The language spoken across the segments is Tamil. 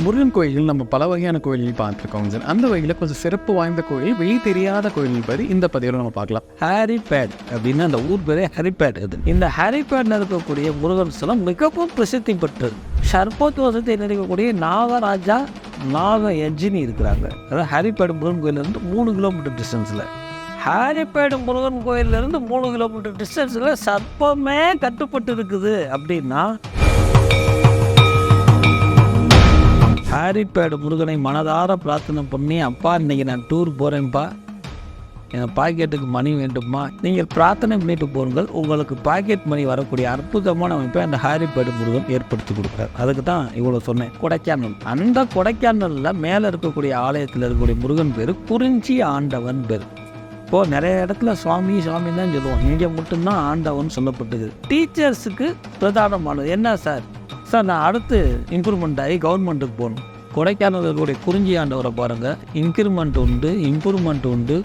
முருகன் கோயில்கள் நம்ம பல வகையான கோயில்கள் பார்த்துருக்கோங்க சார். அந்த வகையில் கொஞ்சம் சிறப்பு வாய்ந்த கோயில், வெளி தெரியாத கோயில்கள் பற்றி இந்த பதிவில் நம்ம பார்க்கலாம். ஹாரிபேட் அப்படின்னு அந்த ஊர் பேரே ஹாரிபேட். இது இந்த ஹாரிபேட்ல இருக்கக்கூடிய முருகன் ஸ்தலம் மிகவும் பிரசித்தி பெற்றது. சர்போத்வசத்தை நினைக்கக்கூடிய நாகராஜா நாகயஜினி இருக்கிறாங்க. அதாவது ஹாரிபேட் முருகன் கோயிலிருந்து 3 கிலோமீட்டர் டிஸ்டன்ஸில். ஹாரிபேட் முருகன் கோயிலிருந்து 3 கிலோமீட்டர் டிஸ்டன்ஸில் சர்ப்பமே கட்டுப்பட்டு இருக்குது அப்படின்னா ஹாரிபேட் முருகனை மனதார பிரார்த்தனை பண்ணி, அப்பா இன்றைக்கி நான் டூர் போகிறேன்ப்பா, என் பாக்கெட்டுக்கு மணி வேண்டுமா, நீங்கள் பிரார்த்தனை பண்ணிட்டு போங்கள், உங்களுக்கு பாக்கெட் மணி வரக்கூடிய அற்புதமான அமைப்பை அந்த ஹாரிபேட் முருகன் ஏற்படுத்தி கொடுக்குறார். அதுக்கு தான் இவ்வளோ சொன்னேன். கொடைக்கானல், அந்த கொடைக்கானலில் மேலே இருக்கக்கூடிய ஆலயத்தில் இருக்கக்கூடிய முருகன் பேர் குறிஞ்சி ஆண்டவன் பேர். இப்போது நிறைய இடத்துல சுவாமி சுவாமி தான் சொல்லுவோம், இங்கே மட்டும்தான் ஆண்டவன் சொல்லப்பட்டது. டீச்சர்ஸுக்கு பிரதானமானது என்ன சார்? நான் அடுத்து இம்ப்ரூவ்மெண்ட் ஆகி கவர்மெண்ட்டுக்கு போகணும். கொடைக்கானல் இருக்கக்கூடிய குறிஞ்சி ஆண்டவரை பாருங்கள், இன்க்ரிமெண்ட் உண்டு, இம்ப்ரூவ்மெண்ட் உண்டு.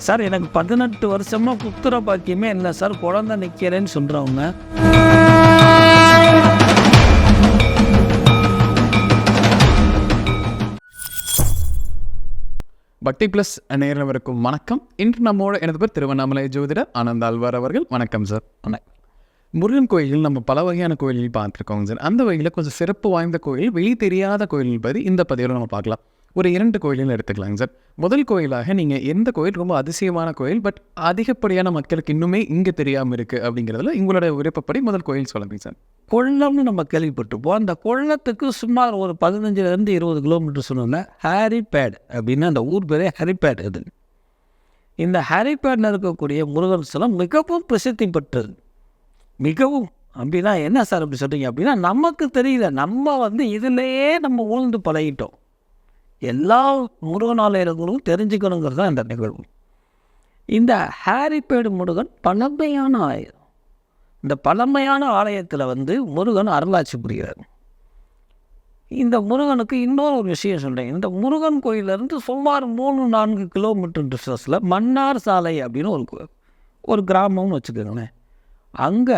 சார் எனக்கு 18 வருஷமாக புத்திர பாக்கியமே இல்லை சார், குழந்தை நிற்கிறேன்னு சொல்கிறவங்க. பக்தி ப்ளஸ் நேயர்களுக்கும் வணக்கம். இன்று நம்மோட எனது பேர் திருவண்ணாமலை ஜோதிடர் ஆனந்த் ஆழ்வார் அவர்கள். வணக்கம் சார். வணக்கம். முருகன் கோயில்கள் நம்ம பல வகையான கோயில்கள் பார்த்துருக்கோங்க சார். அந்த வகையில் கொஞ்சம் சிறப்பு வாய்ந்த கோயில், வெளி தெரியாத கோயில்கள் பற்றி இந்த பதிவில் நம்ம பார்க்கலாம். ஒரு 2 கோயில்கள் எடுத்துக்கலாங்க சார். முதல் கோயிலாக நீங்கள் எந்த கோயில் ரொம்ப அதிசயமான கோயில், பட் அதிகப்படியான மக்களுக்கு இன்னுமே இங்கே தெரியாமல் இருக்குது அப்படிங்கிறதுல உங்களோட விருப்பப்படி முதல் கோயில் சொல்லுங்க சார். கொள்ளம்னு நம்ம கேள்விப்பட்டிருப்போம். அந்த கொள்ளத்துக்கு சுமார் ஒரு 15 to 20 கிலோமீட்டர் சொன்னோம்னா ஹாரிபேட் அப்படின்னு அந்த ஊர் பேரே ஹாரிபேட். இது இந்த ஹாரிபேட்டில் இருக்கக்கூடிய முருகன் ஸ்தலம் மிகவும் பிரசித்தி பெற்றது. மிகவும் அப்படின்னா என்ன சார் அப்படி சொல்கிறீங்க அப்படின்னா, நமக்கு தெரியல, நம்ம இதிலேயே நம்ம உழுந்து பழகிட்டோம். எல்லா முருகன் ஆலயங்களும் தெரிஞ்சுக்கணுங்கிறது தான் இந்த நிகழ்வு. இந்த ஹாரிபேட் முருகன் பழமையான ஆலயம். இந்த பழமையான ஆலயத்தில் முருகன் அருளாட்சி புரிகிறார். இந்த முருகனுக்கு இன்னொரு ஒரு விஷயம் சொல்கிறேன். இந்த முருகன் கோயிலிருந்து சுமார் 3-4 கிலோமீட்டர் டிஸ்டன்ஸில் மன்னார் சாலை அப்படின்னு ஒரு கிராமம்னு வச்சுக்கோங்களேன். அங்கே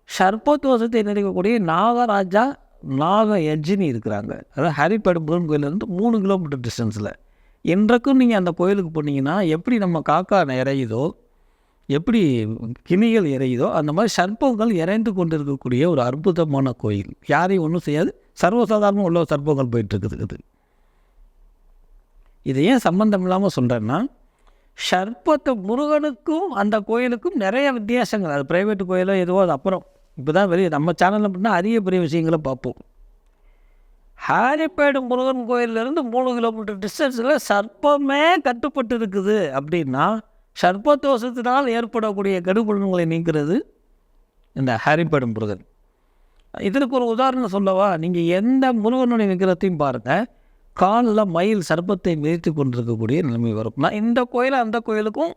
சர்போத்வசத்தை நினைக்கக்கூடிய நாகராஜா நாகயஜினி இருக்கிறாங்க. அதாவது ஹாரிபேட் முருகன் கோயிலிருந்து 3 கிலோமீட்டர் டிஸ்டன்ஸில். இன்றைக்கும் நீங்கள் அந்த கோயிலுக்கு போனீங்கன்னா எப்படி நம்ம காக்கா இறையுதோ, எப்படி கிணிகள் இறையுதோ, அந்த மாதிரி சர்ப்பங்கள் இறைந்து கொண்டு இருக்கக்கூடிய ஒரு அற்புதமான கோயில். யாரையும் ஒன்றும் செய்யாது, சர்வசாதாரணமாக உள்ள சர்ப்பங்கள் போயிட்டுருக்குது. இது ஏன் சம்பந்தம் இல்லாமல் சொல்கிறேன்னா, சர்ப்பத்தை முருகனுக்கும் அந்த கோயிலுக்கும் நிறைய வித்தியாசங்கள். அது ப்ரைவேட் கோயிலோ எதுவோ அது அப்புறம். இப்போ தான் வெளியே நம்ம சேனலில் அப்படின்னா அரிய பெரிய விஷயங்களை பார்ப்போம். ஹாரிபேட் முருகன் கோயிலிருந்து 3 கிலோமீட்டர் டிஸ்டன்ஸில் சர்ப்பமே கட்டுப்பட்டு இருக்குது அப்படின்னா, சர்ப்பதோஷத்தினால் ஏற்படக்கூடிய கெடுபலன்களை நீக்கிறது இந்த ஹாரிபேட் முருகன். இதற்கு ஒரு உதாரணம் சொல்லவா? நீங்கள் எந்த முருகனுடைய விக்கிரத்தையும் பாருங்கள், காலில் மயில் சர்ப்பத்தை மிதித்து கொண்டிருக்கக்கூடிய நிலைமை வரும். நான் இந்த கோயிலை அந்த கோயிலுக்கும்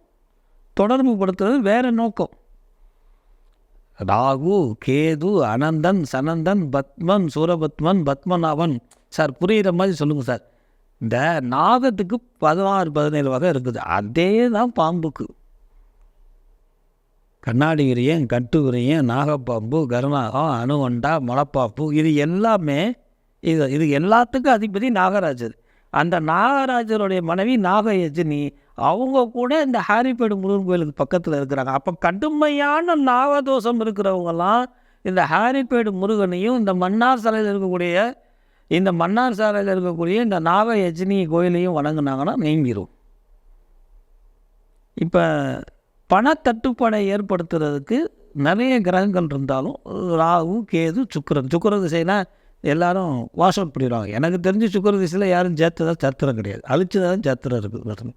தொடர்பு படுத்துறது வேறு நோக்கம். ராகு, கேது, அனந்தன், சனந்தன், பத்மன், சூரபத்மன், பத்மநாபன். சார் புரிகிற மாதிரி சொல்லுங்கள் சார். இந்த நாகத்துக்கு 16-17 வகை இருக்குது. அதே தான் பாம்புக்கு. கண்ணாடி விரியன், கட்டு விரியன், நாகப்பாம்பு, கருநாகம், அணுவண்டா, மலைப்பாம்பு, இது எல்லாமே இது எல்லாத்துக்கும் அதிபதி நாகராஜர். அந்த நாகராஜருடைய மனைவி நாகயஜினி, அவங்க கூட இந்த ஹாரிபேட் முருகன் கோயிலுக்கு பக்கத்தில் இருக்கிறாங்க. அப்போ கடுமையான நாகதோஷம் இருக்கிறவங்கலாம் இந்த ஹாரிபேட் முருகனையும் இந்த மன்னார் சாலையில் இருக்கக்கூடிய இந்த நாகயஜினி கோயிலையும் வணங்கினாங்கன்னா நீங்கிடும். இப்போ பணத்தட்டுப்பாடை ஏற்படுத்துறதுக்கு நிறைய கிரகங்கள் இருந்தாலும் ராகு, கேது, சுக்கிரன் திசைனா எல்லாரும் வாஷ் அவுட் பண்ணிடுவாங்க. எனக்கு தெரிஞ்சு சுக்கிர திசையில் யாரும் சேர்த்ததாக சத்திரம் கிடையாது, அழிச்சதான் சத்திரம் இருக்குது.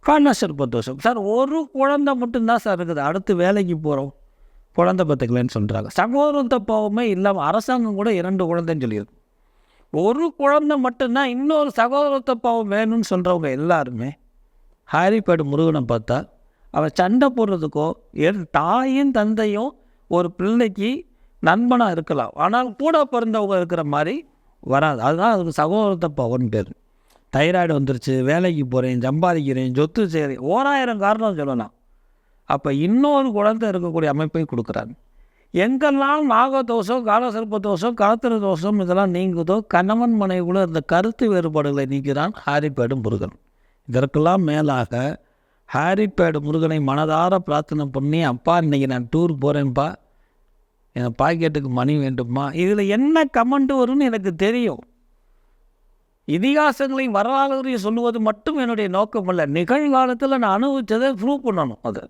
காரணசர்பதோஷம் சார், ஒரு குழந்தை மட்டும்தான் சார் இருக்குது. அடுத்து வேலைக்கு போகிறோம், குழந்தை பத்துக்கலன்னு சொல்கிறாங்க. சகோதரத்த பாவமே இல்லாமல் அரசாங்கம் கூட 2 குழந்தைன்னு சொல்லியிருக்கு. ஒரு குழந்தை மட்டும்தான். இன்னொரு சகோதரத்த பாவம் வேணும்னு சொல்கிறவங்க எல்லாருமே ஹாரிபேட் முருகனை பார்த்தா அவன் சண்டை போடுறதுக்கோ, தாயும் தந்தையும் ஒரு பிள்ளைக்கு நண்பனாக இருக்கலாம், ஆனால் கூட பிறந்தவங்க இருக்கிற மாதிரி வராது. அதுதான் அதுக்கு சகோதரத்த பாவம்னு பேர். தைராய்டு வந்துருச்சு, வேலைக்கு போகிறேன், சம்பாதிக்கிறேன், சொத்து செய்கிறேன், 1000 காரணம் சொல்லலாம். அப்போ இன்னொரு குழந்தை இருக்கக்கூடிய அமைப்பை கொடுக்குறாங்க. எங்கெல்லாம் நாகதோஷம், காலசர்ப்ப தோஷம், களத்திர தோஷம் இதெல்லாம் நீங்குதோ, கணவன் மனைவிக்குள்ள இந்த கருத்து வேறுபாடுகளை நீக்கிறான் ஹாரிப்பேடு முருகன். இதற்கெல்லாம் மேலாக ஹாரிப்பேடு முருகனை மனதார பிரார்த்தனை பண்ணி, அப்பா இன்றைக்கி நான் டூர் போகிறேன்ப்பா, என் பாக்கெட்டுக்கு மணி வேண்டுமா, இதில் என்ன கமெண்ட் வரும்னு எனக்கு தெரியும். இதிகாசங்களை வரலாறுகளையும் சொல்லுவது மட்டும் என்னுடைய நோக்கம் அல்ல. நிகழ்காலத்தில் நான் அனுபவித்ததை ப்ரூவ் பண்ணணும். அது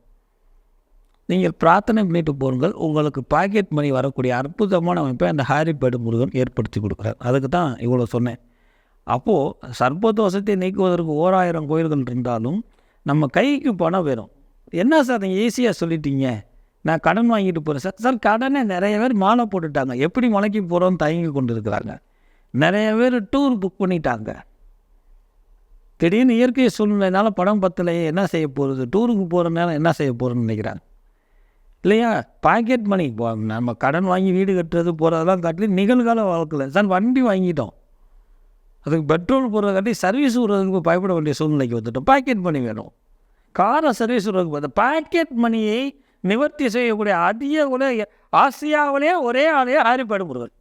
நீங்கள் பிரார்த்தனை பண்ணிட்டு போங்கள், உங்களுக்கு பாக்கெட் மணி வரக்கூடிய அற்புதமான அமைப்பை அந்த ஹாரிப்பேடு முருகன் ஏற்படுத்தி கொடுக்குறார். அதுக்கு தான் இவ்வளோ சொன்னேன். அப்போது சர்ப்பதோஷத்தை நீக்குவதற்கு 1000 கோயில்கள் இருந்தாலும் நம்ம கைக்கு பணம் வேணும். என்ன சார் நீங்கள் ஈஸியாக சொல்லிட்டீங்க, நான் கடன் வாங்கிட்டு போகிறேன் சார். சார் கடனை நிறைய பேர் மாலை போட்டுட்டாங்க, எப்படி மலைக்கு போகிறோன்னு தயங்கி கொண்டு இருக்கிறாங்க. நிறைய பேர் டூர் புக் பண்ணிட்டாங்க. திடீர்னு இயற்கை சூழ்நிலைனால படம் பத்தலையே, என்ன செய்ய போகிறது, டூருக்கு போகிறதுனால என்ன செய்ய போகிறோன்னு நினைக்கிறாங்க இல்லையா. பாக்கெட் மணி நம்ம கடன் வாங்கி வீடு கட்டுறது போகிறதெல்லாம் காட்டி நிகழ்கால வாழ்க்கையில் சார் வண்டி வாங்கிட்டோம், அதுக்கு பெட்ரோல் போடுறத காட்டி சர்வீஸ் விடுறதுக்கு பயப்பட வேண்டிய சூழ்நிலைக்கு வந்துட்டோம். பாக்கெட் மணி வேணும், காரை சர்வீஸ் விடுறதுக்கு பார்த்தா பாக்கெட் மணியை நிவர்த்தி செய்யக்கூடிய அதிக கூட ஆசியாவிலே ஒரே ஆளையே ஹாரிப்பேடு முருகன்.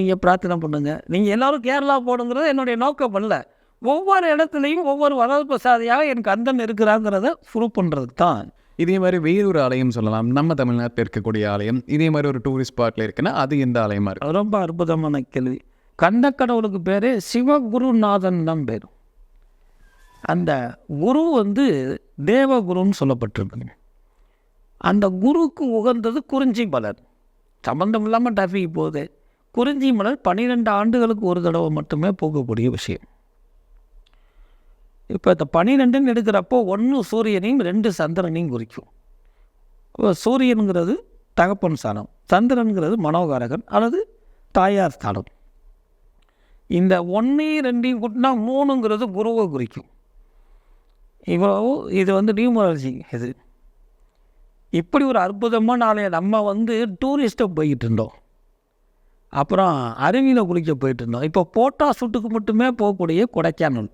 நீங்கள் பிரார்த்தனை பண்ணுங்க. நீங்கள் எல்லோரும் கேரளா போடுங்கிறது என்னுடைய நோக்கம் அல்ல. ஒவ்வொரு இடத்துலையும் ஒவ்வொரு வரவு சாதியாக எனக்கு கந்தன் இருக்கிறாங்கிறத ப்ரூவ் பண்ணுறதுக்கு தான். இதே மாதிரி வேறொரு ஆலயம் சொல்லலாம், நம்ம தமிழ்நாட்டில் இருக்கக்கூடிய ஆலயம். இதே மாதிரி ஒரு டூரிஸ்ட் ஸ்பாட்டில் இருக்குன்னா அது எந்த ஆலயமாக இருக்குது? ரொம்ப அற்புதமான கேள்வி. கண்டக்கடவுளுக்கு பேர் சிவகுருநாதன் தான் பேர். அந்த குரு தேவகுருன்னு சொல்லப்பட்டிருக்கு. அந்த குருக்கு உகந்தது குறிஞ்சி மலர். சம்பந்தம் இல்லாமல் டாபிக் போகுது. குறிஞ்சி மலர் 12 ஆண்டுகளுக்கு ஒரு தடவை மட்டுமே போகக்கூடிய விஷயம். இப்போ இந்த 12ன்னு எடுக்கிறப்போ 1 சூரியனையும் 2 சந்திரனையும் குறிக்கும். இப்போ சூரியனுங்கிறது தகப்பன் ஸ்தானம், சந்திரனுங்கிறது மனோகாரகன் அல்லது தாயார் ஸ்தானம். இந்த 1 2 கூட்டினா 3ங்கிறது குருவை குறிக்கும். இவ்வளவு இது நியூமராலஜி. இது இப்படி ஒரு அற்புதமான நாளைய நம்ம டூரிஸ்ட்டை போய்கிட்டு இருந்தோம், அப்புறம் அருவியில் குளிக்க போயிட்டு இருந்தோம். இப்போ போட்டா ஷூட்டுக்கு மட்டுமே போகக்கூடிய கொடைக்கானல்.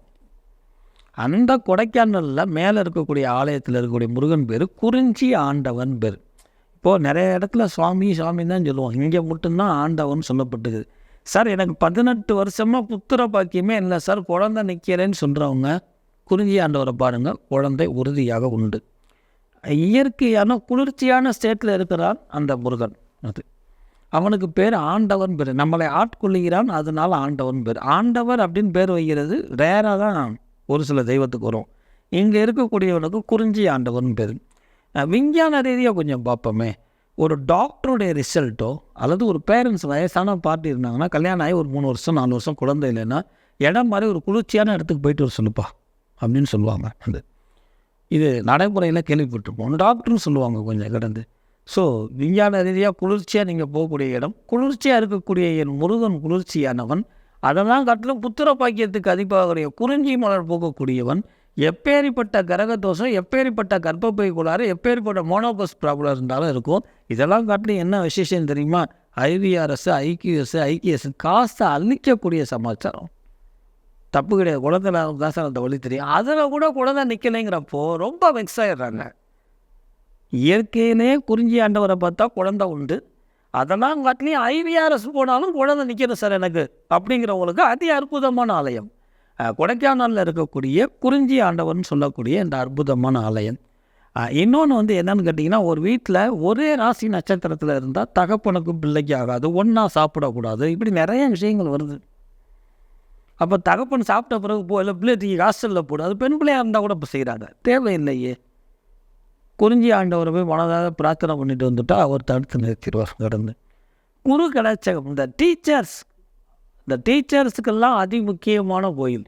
அந்த கொடைக்கானலில் மேலே இருக்கக்கூடிய ஆலயத்தில் இருக்கக்கூடிய முருகன் பேர் குறிஞ்சி ஆண்டவன் பேர். இப்போது நிறைய இடத்துல சுவாமி சுவாமின்னு தான் சொல்லுவோம், இங்கே மட்டும்தான் ஆண்டவன் சொல்லப்பட்டுக்குது. சார் எனக்கு 18 வருஷமாக புத்திர பாக்கியமே இல்லை சார், குழந்தை நிற்கிறேன்னு சொல்கிறவங்க குறிஞ்சி ஆண்டவரை பாருங்கள், குழந்தை உறுதியாக உண்டு. இயற்கையான குளிர்ச்சியான ஸ்டேட்டில் இருக்கிறான் அந்த முருகன். அது அவனுக்கு பேர் ஆண்டவன் பேர். நம்மளை ஆட்கொள்ளுகிறான், அதனால் ஆண்டவன் பேர். ஆண்டவர் அப்படின்னு பேர் வைக்கிறது ரேராக தான் ஒரு சில தெய்வத்துக்கு வரும். இங்கே இருக்கக்கூடியவனுக்கு குறிஞ்சி ஆண்டவன் பேர். விஞ்ஞான ரீதியாக கொஞ்சம் பார்ப்போமே. ஒரு டாக்டருடைய ரிசல்ட்டோ அல்லது ஒரு பேரண்ட்ஸ் வயசான பார்ட்டி இருந்தாங்கன்னா, கல்யாணம் ஆகி ஒரு 3 வருஷம் 4 வருஷம் குழந்தை இல்லைன்னா, இடம் மாதிரி ஒரு குளிர்ச்சியான இடத்துக்கு போயிட்டு வர சொல்லுப்பா அப்படின்னு சொல்லுவாங்க. இது நடைமுறையில் கேள்விப்பட்டிருப்போம். டாக்டர்னு சொல்லுவாங்க கொஞ்சம் கிடந்து. ஸோ விஞ்ஞான ரீதியாக குளிர்ச்சியாக நீங்கள் போகக்கூடிய இடம், குளிர்ச்சியாக இருக்கக்கூடிய என் முருகன் குளிர்ச்சியானவன். அதெல்லாம் காட்டிலும் புத்திர பாக்கியத்துக்கு அதிகமாக குறிஞ்சி மலர் போகக்கூடியவன். எப்பேறிப்பட்ட கிரக தோஷம், எப்பேறிப்பட்ட கர்ப்பப்பை கோளாறு, எப்பேறிப்பட்ட மோனோபஸ் ப்ராப்ளம் இருந்தாலும் இருக்கும். இதெல்லாம் காட்டிலும் என்ன விசேஷம் தெரியுமா? IVRS, IQS, IKS காசை அழிக்கக்கூடிய சமாச்சாரம். தப்பு கிடையாது, குழந்தை காசை அந்த வழி தெரியும். அதில் கூட குழந்தை நிற்கலைங்கிறப்போ ரொம்ப வெக்ஸ் ஆகிடுறாங்க. இயற்கையிலே குறிஞ்சி ஆண்டவரை பார்த்தா குழந்தை உண்டு, அதெல்லாம் காட்டிலையும் IVRS போனாலும் குழந்தை நிற்கிறது சார் எனக்கு அப்படிங்கிறவங்களுக்கு அதி அற்புதமான ஆலயம் கொடைக்கானலில் இருக்கக்கூடிய குறிஞ்சி ஆண்டவர்னு சொல்லக்கூடிய இந்த அற்புதமான ஆலயம். இன்னொன்று என்னன்னு கேட்டிங்கன்னா, ஒரு வீட்டில் ஒரே ராசி நட்சத்திரத்தில் இருந்தால் தகப்பனுக்கும் பிள்ளைக்கு ஆகாது, ஒன்றா சாப்பிடக்கூடாது, இப்படி நிறைய விஷயங்கள் வருது. அப்போ தகப்பன் சாப்பிட்ட பிறகு இல்லை பிள்ளைக்கு ஹாஸ்டலில் போடு, அது பெண் பிள்ளையாக இருந்தால் கூட இப்போ செய்கிறாங்க, தேவையில்லையே. குறிஞ்சி ஆண்டவரை போய் மனதாக பிரார்த்தனை பண்ணிட்டு வந்துட்டால் அவர் தடுத்து நிறுத்திடுவார் கடந்து. குரு கடாட்சகம். இந்த டீச்சர்ஸுக்கெல்லாம் அதி முக்கியமான கோயில்.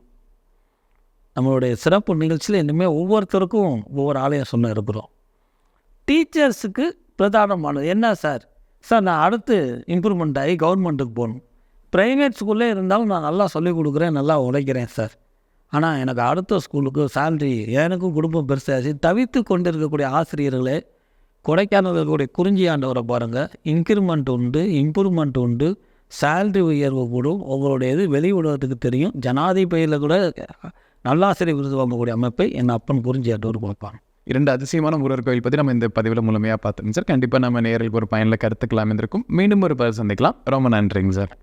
நம்மளுடைய சிறப்பு நிகழ்ச்சியில் இனிமேல் ஒவ்வொருத்தருக்கும் ஒவ்வொரு ஆலயம் சொன்ன இருக்கிறோம். டீச்சர்ஸுக்கு பிரதானமானது என்ன சார்? நான் அடுத்து இம்ப்ரூவ்மெண்ட் ஆகி கவர்மெண்ட்டுக்கு போகணும். ப்ரைவேட் ஸ்கூல்லே இருந்தாலும் நான் நல்லா சொல்லிக் கொடுக்குறேன், நல்லா உழைக்கிறேன் சார், ஆனால் எனக்கு அடுத்த ஸ்கூலுக்கு சேல்ரி, எனக்கும் குடும்பம் பெருசாச்சு தவித்து கொண்டு இருக்கக்கூடிய ஆசிரியர்களே, கொடைக்கானல் இருக்கக்கூடிய குறிஞ்சி ஆண்டவரை பாருங்கள். இன்க்ரிமெண்ட் உண்டு, இம்ப்ரூவ்மெண்ட் உண்டு, சேல்ரி உயர்வு கூடும். உங்களுடைய இது வெளி உலகத்துக்கு தெரியும். ஜனாதிபதியில் கூட நல்லாசிரியர் விருது வாங்கக்கூடிய அமைப்பை என் அப்பன் குறிஞ்சி ஆண்டவர் கொடுப்பான். 2 அதிசயமான முருகர் கோயில் பற்றி நம்ம இந்த பதிவில் முழுமையாக பார்த்தோங்க சார். கண்டிப்பாக நம்ம நேயர்களுக்கு ஒரு பயனில் கருத்துக்கள் அமைந்திருக்கும். மீண்டும் ஒரு பதில் சந்திக்கலாம். ரொம்ப நன்றிங்க சார்.